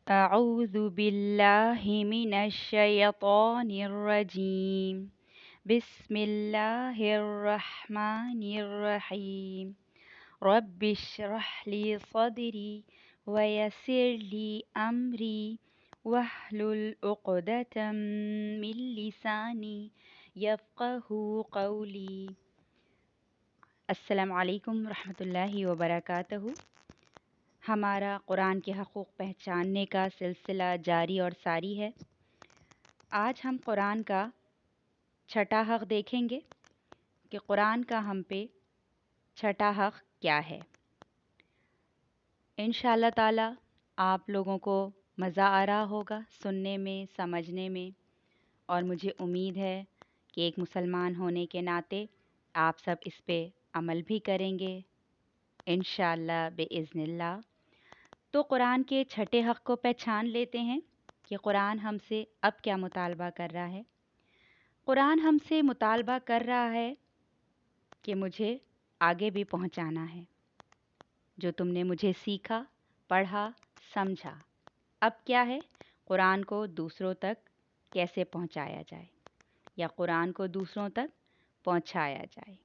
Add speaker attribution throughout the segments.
Speaker 1: أعوذ بالله من الشيطان الرجيم بسم الله الرحمن الرحيم رب اشرح لي صدري ويسر لي أمري واحلل عقدة من لساني يفقه قولي. السلام علیکم ورحمۃ اللہ وبرکاتہ. ہمارا قرآن کے حقوق پہچاننے کا سلسلہ جاری اور ساری ہے. آج ہم قرآن کا چھٹا حق دیکھیں گے کہ قرآن کا ہم پہ چھٹا حق کیا ہے. انشاءاللہ تعالی آپ لوگوں کو مزہ آ رہا ہوگا سننے میں، سمجھنے میں، اور مجھے امید ہے کہ ایک مسلمان ہونے کے ناطے آپ سب اس پہ عمل بھی کریں گے انشاءاللہ بإذن اللہ. تو قرآن کے چھٹے حق کو پہچان لیتے ہیں کہ قرآن ہم سے اب کیا مطالبہ کر رہا ہے. قرآن ہم سے مطالبہ کر رہا ہے کہ مجھے آگے بھی پہنچانا ہے. جو تم نے مجھے سیکھا، پڑھا، سمجھا، اب کیا ہے قرآن کو دوسروں تک کیسے پہنچایا جائے یا قرآن کو دوسروں تک پہنچایا جائے.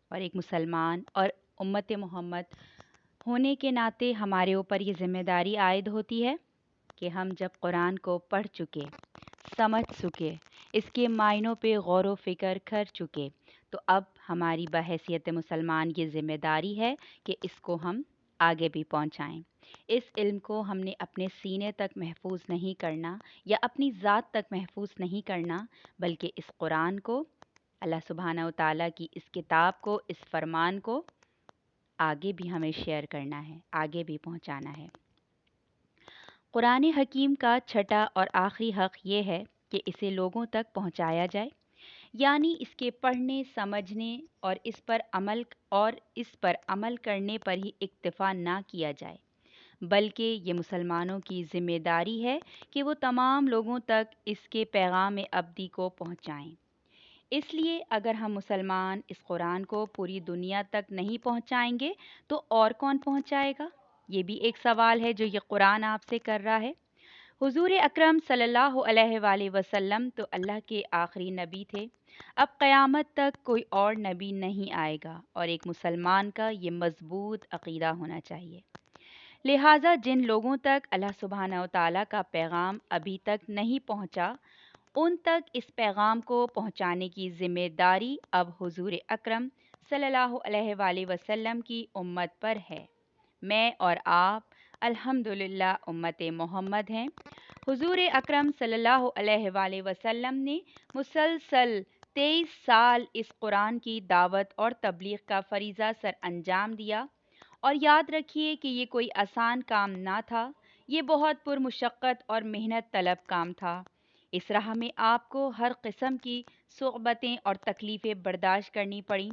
Speaker 1: اور ایک مسلمان اور امت محمد ہونے کے ناطے ہمارے اوپر یہ ذمہ داری عائد ہوتی ہے کہ ہم جب قرآن کو پڑھ چکے، سمجھ چکے، اس کے معنوں پہ غور و فکر کر چکے، تو اب ہماری بحیثیت مسلمان یہ ذمہ داری ہے کہ اس کو ہم آگے بھی پہنچائیں. اس علم کو ہم نے اپنے سینے تک محفوظ نہیں کرنا یا اپنی ذات تک محفوظ نہیں کرنا، بلکہ اس قرآن کو، اللہ سبحانہ و تعالیٰ کی اس کتاب کو، اس فرمان کو آگے بھی ہمیں شیئر کرنا ہے، آگے بھی پہنچانا ہے. قرآن حکیم کا چھٹا اور آخری حق یہ ہے کہ اسے لوگوں تک پہنچایا جائے، یعنی اس کے پڑھنے، سمجھنے اور اس پر عمل کرنے پر ہی اکتفا نہ کیا جائے، بلکہ یہ مسلمانوں کی ذمہ داری ہے کہ وہ تمام لوگوں تک اس کے پیغام ابدی کو پہنچائیں. اس لیے اگر ہم مسلمان اس قرآن کو پوری دنیا تک نہیں پہنچائیں گے تو اور کون پہنچائے گا؟ یہ بھی ایک سوال ہے جو یہ قرآن آپ سے کر رہا ہے. حضور اکرم صلی اللہ علیہ وآلہ وسلم تو اللہ کے آخری نبی تھے. اب قیامت تک کوئی اور نبی نہیں آئے گا، اور ایک مسلمان کا یہ مضبوط عقیدہ ہونا چاہیے. لہٰذا جن لوگوں تک اللہ سبحانہ و تعالیٰ کا پیغام ابھی تک نہیں پہنچا، ان تک اس پیغام کو پہنچانے کی ذمہ داری اب حضور اکرم صلی اللہ علیہ وآلہ وسلم کی امت پر ہے. میں اور آپ الحمدللہ امت محمد ہیں. حضور اکرم صلی اللہ علیہ وآلہ وسلم نے مسلسل 23 سال اس قرآن کی دعوت اور تبلیغ کا فریضہ سر انجام دیا. اور یاد رکھیے کہ یہ کوئی آسان کام نہ تھا، یہ بہت پرمشقت اور محنت طلب کام تھا. اس راہ میں آپ کو ہر قسم کی صعوبتیں اور تکلیفیں برداشت کرنی پڑیں،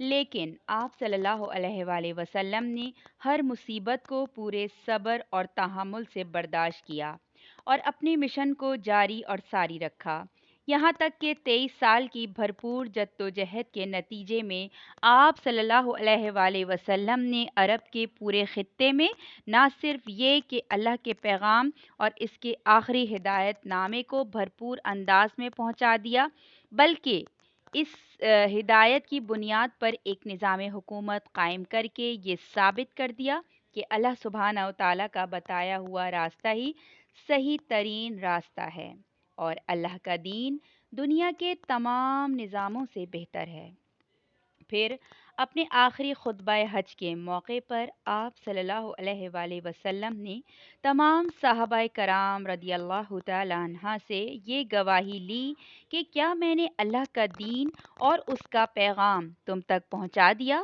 Speaker 1: لیکن آپ صلی اللہ علیہ وآلہ وسلم نے ہر مصیبت کو پورے صبر اور تحمل سے برداشت کیا اور اپنے مشن کو جاری اور ساری رکھا، یہاں تک کہ 23 سال کی بھرپور جدوجہد کے نتیجے میں آپ صلی اللہ علیہ وآلہ وسلم نے عرب کے پورے خطے میں نہ صرف یہ کہ اللہ کے پیغام اور اس کے آخری ہدایت نامے کو بھرپور انداز میں پہنچا دیا، بلکہ اس ہدایت کی بنیاد پر ایک نظام حکومت قائم کر کے یہ ثابت کر دیا کہ اللہ سبحانہ و تعالیٰ کا بتایا ہوا راستہ ہی صحیح ترین راستہ ہے اور اللہ کا دین دنیا کے تمام نظاموں سے بہتر ہے. پھر اپنے آخری خطبہ حج کے موقع پر آپ صلی اللہ علیہ وآلہ وسلم نے تمام صحابہ کرام رضی اللہ تعالیٰ عنہ سے یہ گواہی لی کہ کیا میں نے اللہ کا دین اور اس کا پیغام تم تک پہنچا دیا؟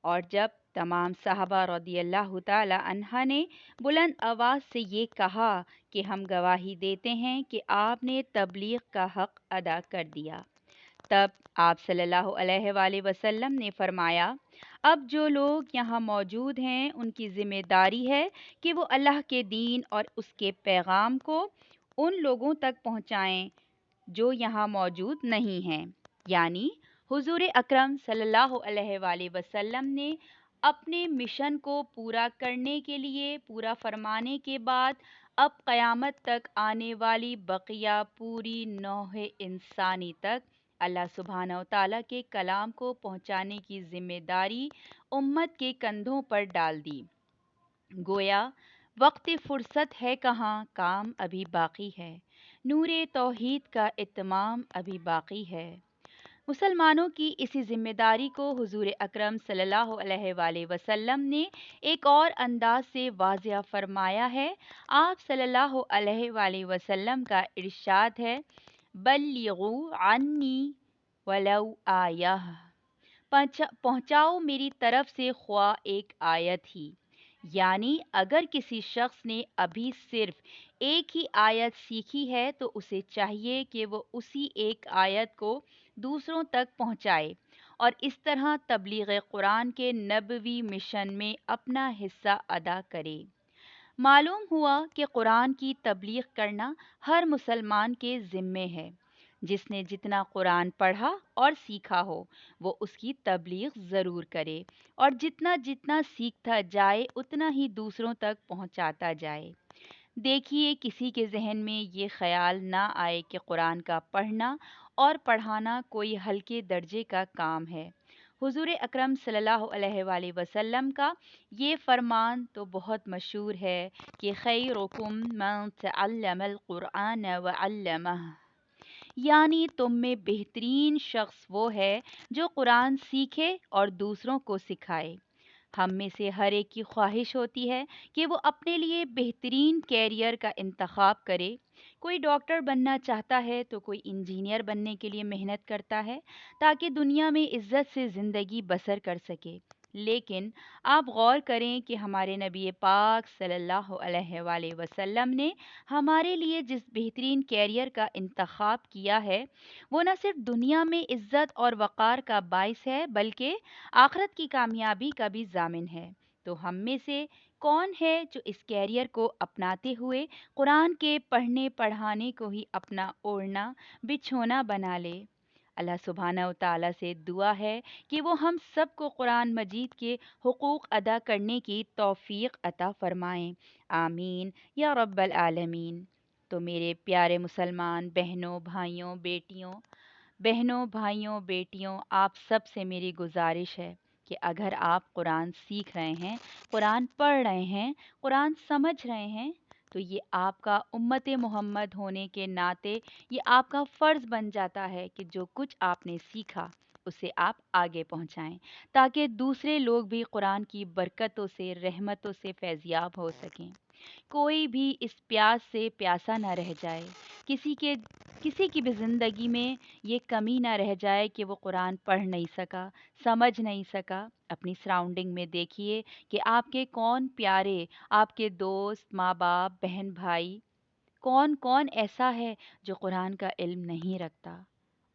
Speaker 1: اور جب تمام صحابہ رضی اللہ تعالیٰ عنہ نے بلند آواز سے یہ کہا کہ ہم گواہی دیتے ہیں کہ آپ نے تبلیغ کا حق ادا کر دیا، تب آپ صلی اللہ علیہ وآلہ وسلم نے فرمایا، اب جو لوگ یہاں موجود ہیں ان کی ذمہ داری ہے کہ وہ اللہ کے دین اور اس کے پیغام کو ان لوگوں تک پہنچائیں جو یہاں موجود نہیں ہیں. یعنی حضور اکرم صلی اللہ علیہ وآلہ وسلم نے اپنے مشن کو پورا کرنے کے لیے پورا فرمانے کے بعد اب قیامت تک آنے والی بقیہ پوری نوع انسانی تک اللہ سبحانہ و تعالیٰ کے کلام کو پہنچانے کی ذمہ داری امت کے کندھوں پر ڈال دی۔ گویا وقت فرصت ہے کہاں، کام ابھی باقی ہے، نور توحید کا اتمام ابھی باقی ہے۔ مسلمانوں کی اسی ذمہ داری کو حضور اکرم صلی اللہ علیہ وآلہ وسلم نے ایک اور انداز سے واضح فرمایا ہے۔ آپ صلی اللہ علیہ وآلہ وسلم کا ارشاد ہے، بلغوا عنی ولو آیہ، پہنچاؤ میری طرف سے خواہ ایک آیت ہی۔ یعنی اگر کسی شخص نے ابھی صرف ایک ہی آیت سیکھی ہے تو اسے چاہیے کہ وہ اسی ایک آیت کو دوسروں تک پہنچائے اور اس طرح تبلیغ قرآن کے نبوی مشن میں اپنا حصہ ادا کرے۔ معلوم ہوا کہ قرآن کی تبلیغ کرنا ہر مسلمان کے ذمے ہے۔ جس نے جتنا قرآن پڑھا اور سیکھا ہو وہ اس کی تبلیغ ضرور کرے اور جتنا جتنا سیکھتا جائے اتنا ہی دوسروں تک پہنچاتا جائے۔ دیکھیے کسی کے ذہن میں یہ خیال نہ آئے کہ قرآن کا پڑھنا اور پڑھانا کوئی ہلکے درجے کا کام ہے۔ حضور اکرم صلی اللہ علیہ وآلہ وسلم کا یہ فرمان تو بہت مشہور ہے کہ خیرکم من تعلم القرآن وعلمہ، یعنی تم میں بہترین شخص وہ ہے جو قرآن سیکھے اور دوسروں کو سکھائے۔ ہم میں سے ہر ایک کی خواہش ہوتی ہے کہ وہ اپنے لیے بہترین کیریئر کا انتخاب کرے۔ کوئی ڈاکٹر بننا چاہتا ہے تو کوئی انجینئر بننے کے لیے محنت کرتا ہے تاکہ دنیا میں عزت سے زندگی بسر کر سکے۔ لیکن آپ غور کریں کہ ہمارے نبی پاک صلی اللہ علیہ وآلہ وسلم نے ہمارے لیے جس بہترین کیریئر کا انتخاب کیا ہے وہ نہ صرف دنیا میں عزت اور وقار کا باعث ہے بلکہ آخرت کی کامیابی کا بھی ضامن ہے۔ تو ہم میں سے کون ہے جو اس کیریئر کو اپناتے ہوئے قرآن کے پڑھنے پڑھانے کو ہی اپنا اوڑھنا بچھونا بنا لے؟ اللہ سبحانہ و تعالیٰ سے دعا ہے کہ وہ ہم سب کو قرآن مجید کے حقوق ادا کرنے کی توفیق عطا فرمائیں، آمین یا رب العالمین۔ تو میرے پیارے مسلمان بہنوں بیٹیوں آپ سب سے میری گزارش ہے کہ اگر آپ قرآن سیکھ رہے ہیں، قرآن پڑھ رہے ہیں، قرآن سمجھ رہے ہیں تو یہ آپ کا امت محمد ہونے کے ناطے یہ آپ کا فرض بن جاتا ہے کہ جو کچھ آپ نے سیکھا اسے آپ آگے پہنچائیں تاکہ دوسرے لوگ بھی قرآن کی برکتوں سے رحمتوں سے فیضیاب ہو سکیں۔ کوئی بھی اس پیاس سے پیاسا نہ رہ جائے، کسی کی بھی زندگی میں یہ کمی نہ رہ جائے کہ وہ قرآن پڑھ نہیں سکا، سمجھ نہیں سکا۔ اپنی سراؤنڈنگ میں دیکھیے کہ آپ کے کون پیارے، آپ کے دوست، ماں باپ، بہن بھائی، کون کون ایسا ہے جو قرآن کا علم نہیں رکھتا۔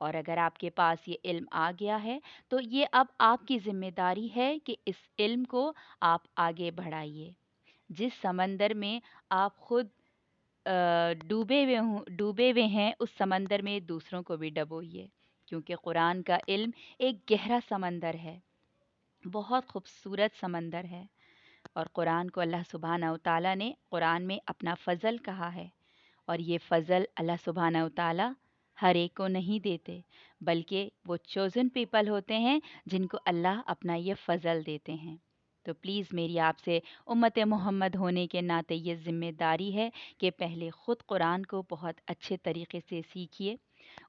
Speaker 1: اور اگر آپ کے پاس یہ علم آ گیا ہے تو یہ اب آپ کی ذمہ داری ہے کہ اس علم کو آپ آگے بڑھائیے۔ جس سمندر میں آپ خود ڈوبے ہوئے ہیں اس سمندر میں دوسروں کو بھی ڈبوئیے، کیونکہ قرآن کا علم ایک گہرا سمندر ہے، بہت خوبصورت سمندر ہے۔ اور قرآن کو اللہ سبحانہ و تعالیٰ نے قرآن میں اپنا فضل کہا ہے، اور یہ فضل اللہ سبحانہ و تعالیٰ ہر ایک کو نہیں دیتے، بلکہ وہ چوزن پیپل ہوتے ہیں جن کو اللہ اپنا یہ فضل دیتے ہیں۔ تو پلیز میری آپ سے امت محمد ہونے کے ناطے یہ ذمہ داری ہے کہ پہلے خود قرآن کو بہت اچھے طریقے سے سیکھیے،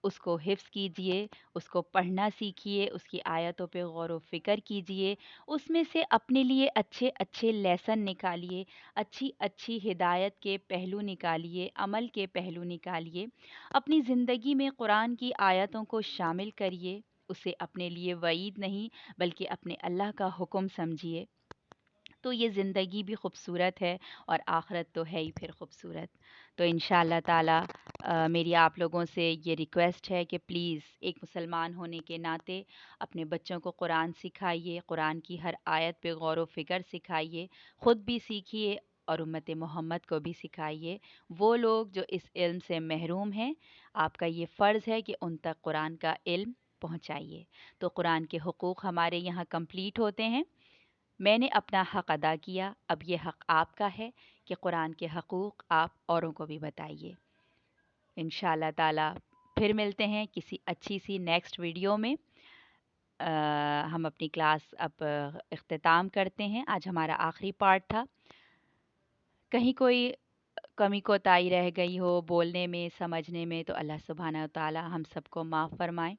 Speaker 1: اس کو حفظ کیجئے، اس کو پڑھنا سیکھیے، اس کی آیتوں پہ غور و فکر کیجئے، اس میں سے اپنے لیے اچھے اچھے لیسن نکالیے، اچھی اچھی ہدایت کے پہلو نکالیے، عمل کے پہلو نکالیے، اپنی زندگی میں قرآن کی آیتوں کو شامل کریے، اسے اپنے لیے وعید نہیں بلکہ اپنے اللہ کا حکم سمجھیے، تو یہ زندگی بھی خوبصورت ہے اور آخرت تو ہے ہی پھر خوبصورت۔ تو انشاءاللہ تعالی میری آپ لوگوں سے یہ ریکویسٹ ہے کہ پلیز ایک مسلمان ہونے کے ناطے اپنے بچوں کو قرآن سکھائیے، قرآن کی ہر آیت پہ غور و فکر سکھائیے، خود بھی سیکھیے اور امت محمد کو بھی سکھائیے۔ وہ لوگ جو اس علم سے محروم ہیں، آپ کا یہ فرض ہے کہ ان تک قرآن کا علم پہنچائیے۔ تو قرآن کے حقوق ہمارے یہاں کمپلیٹ ہوتے ہیں۔ میں نے اپنا حق ادا کیا، اب یہ حق آپ کا ہے کہ قرآن کے حقوق آپ اوروں کو بھی بتائیے۔ انشاءاللہ تعالی پھر ملتے ہیں کسی اچھی سی نیکسٹ ویڈیو میں۔ ہم اپنی کلاس اب اختتام کرتے ہیں، آج ہمارا آخری پارٹ تھا۔ کہیں کوئی کمی کوتاہی رہ گئی ہو بولنے میں، سمجھنے میں، تو اللہ سبحانہ و تعالی ہم سب کو معاف فرمائے۔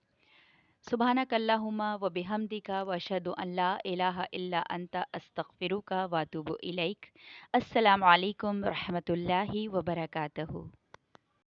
Speaker 1: سبحانک اللہم و بحمدک و اشہد ان لا الہ الا انت استغفرک و اتوب الیک۔ السلام علیکم ورحمۃ اللہ وبرکاتہ۔